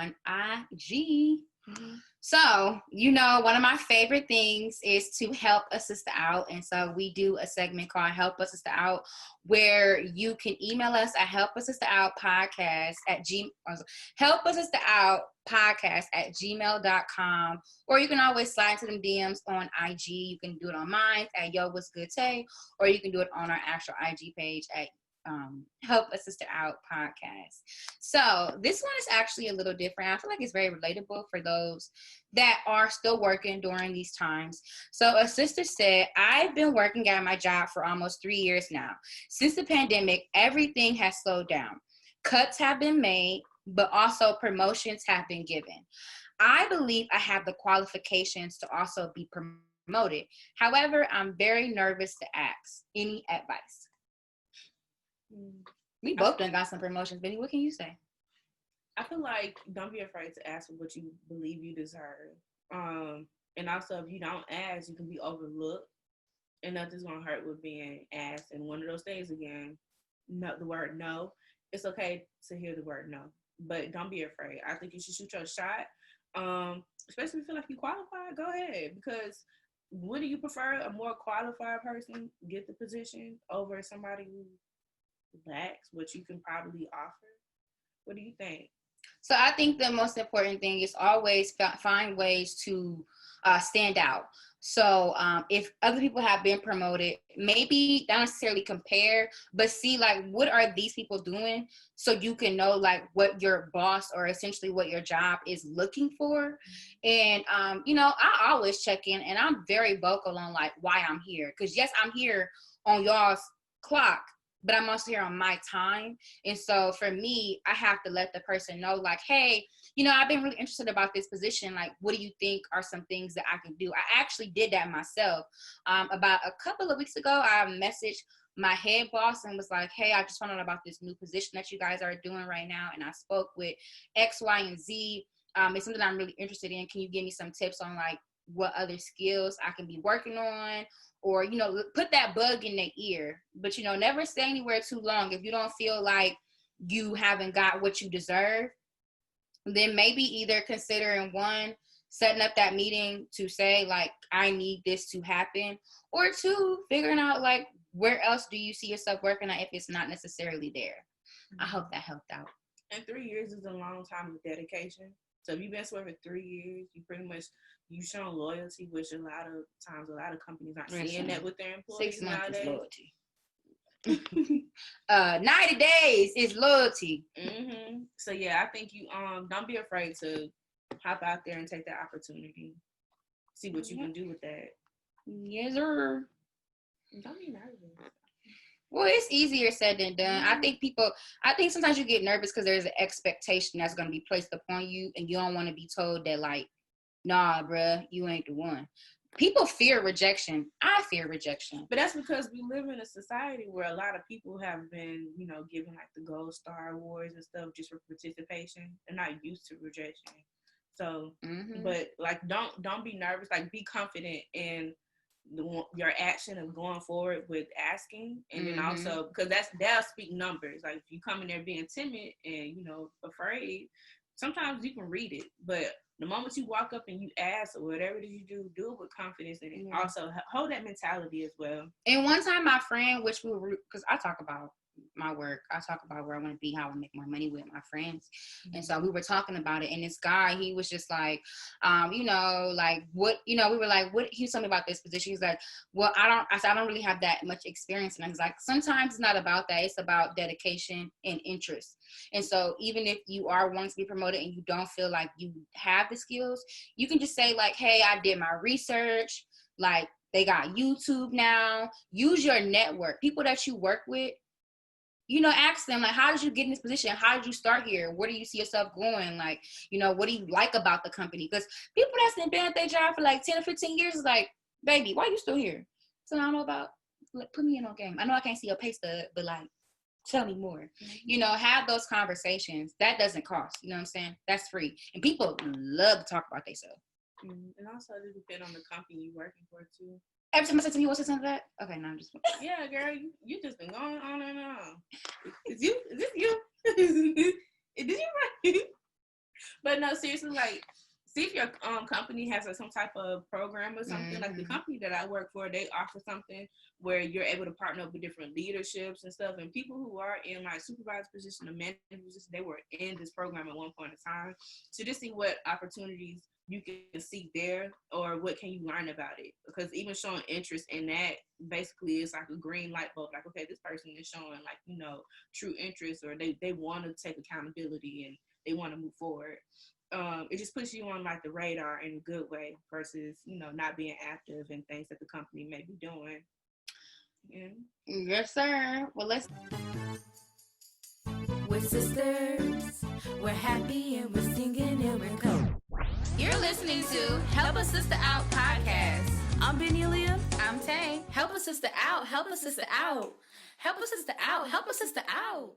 IG. Mm-hmm. So, one of my favorite things is to help a sister out. And so we do a segment called Help a Sister Out, where you can email us at HelpASistaOutPodcast at HelpASistaOutPodcast at gmail.com. Or you can always slide into them DMs on IG. You can do it on mine at Yo What's Good Tay, or you can do it on our actual IG page at Help a Sister Out Podcast. So this one is actually a little different. I feel like it's very relatable for those that are still working during these times. So a sister said, I've been working at my job for almost 3 years now. Since the pandemic, everything has slowed down. Cuts have been made, but also promotions have been given. I believe I have the qualifications to also be promoted. However, I'm very nervous to ask. Any advice? We both done got some promotions, Benny. What can you say? I feel like don't be afraid to ask for what you believe you deserve. And also, if you don't ask, you can be overlooked, and nothing's gonna hurt with being asked. And one of those things again, no, the word no. It's okay to hear the word no, but don't be afraid. I think you should shoot your shot. Especially if you feel like you qualified, go ahead. Because would you prefer a more qualified person get the position over somebody who lacks what you can probably offer? What do you think? So I think the most important thing is always find ways to stand out. So if other people have been promoted, maybe not necessarily compare, but see like what are these people doing, so you can know like what your boss or essentially what your job is looking for. And I always check in, and I'm very vocal on like why I'm here, because yes, I'm here on y'all's clock, but I'm also here on my time. And so for me, I have to let the person know like, hey, I've been really interested about this position. Like, what do you think are some things that I can do? I actually did that myself. About a couple of weeks ago, I messaged my head boss and was like, hey, I just found out about this new position that you guys are doing right now. And I spoke with X, Y, and Z. It's something I'm really interested in. Can you give me some tips on like what other skills I can be working on? Or, put that bug in their ear. But, never stay anywhere too long. If you don't feel like you haven't got what you deserve, then maybe either considering one, setting up that meeting to say, like, I need this to happen. Or two, figuring out, like, where else do you see yourself working at if it's not necessarily there. I hope that helped out. And 3 years is a long time of dedication. So if you've been somewhere for 3 years, you've shown loyalty, which a lot of companies aren't seeing that with their employees 6 months nowadays. is loyalty. 90 days is loyalty. Mm-hmm. So yeah, I think you don't be afraid to hop out there and take that opportunity. See what you can do with that. Yes, sir. Don't be nervous. Well, it's easier said than done. I think sometimes you get nervous because there's an expectation that's going to be placed upon you, and you don't want to be told that, like, nah, bruh, you ain't the one. People fear rejection. I fear rejection. But that's because we live in a society where a lot of people have been, given like the Gold Star Awards and stuff just for participation. They're not used to rejection. So, but like, don't be nervous. Like, be confident in your action of going forward with asking, and then also because they'll speak numbers. Like if you come in there being timid and afraid, sometimes you can read it, but the moment you walk up and you ask or whatever it is you do it with confidence, and also hold that mentality as well. And one time my friend, which we were, because I talk about my work, I talk about where I want to be, how I make my money with my friends, and so we were talking about it, and this guy, he was just like, like what, we were like, what, he was telling me about this position. He's like, well, I said, I don't really have that much experience, and I was like, sometimes it's not about that, it's about dedication and interest. And so even if you are wanting to be promoted and you don't feel like you have the skills, you can just say like, hey, I did my research, like they got YouTube now. Use your network, people that you work with. Ask them, like, how did you get in this position? How did you start here? Where do you see yourself going? Like, what do you like about the company? Because people that's been at their job for like 10 or 15 years is like, baby, why are you still here? So I don't know about, like, put me in on game. I know I can't see your pay stub, but like, tell me more. Have those conversations. That doesn't cost. You know what I'm saying? That's free. And people love to talk about themselves. And also, it depends on the company you're working for, too. Every time I say to me, what's something like that? Okay, no, I'm just... Yeah, girl, you just been going on and on. Is this you? Did you write? But no, seriously, like, see if your company has like, some type of program or something. Like the company that I work for, they offer something where you're able to partner up with different leaderships and stuff. And people who are in like supervisor position or manager position, they were in this program at one point in time. So just see what opportunities you can see there, or what can you learn about it. Because even showing interest in that basically is like a green light bulb. Like, okay, this person is showing like, you know, true interest, or they want to take accountability and they want to move forward. It just puts you on like the radar in a good way versus, you know, not being active in things that the company may be doing. Yeah. Yes, sir. Well, let's. We're sisters, we're happy and we're singing and we're cool. You're listening to Help a Sister Out podcast. I'm Benelia. I'm Tay. Help a sister out. Help a sister out. Help a sister out. Help a sister out.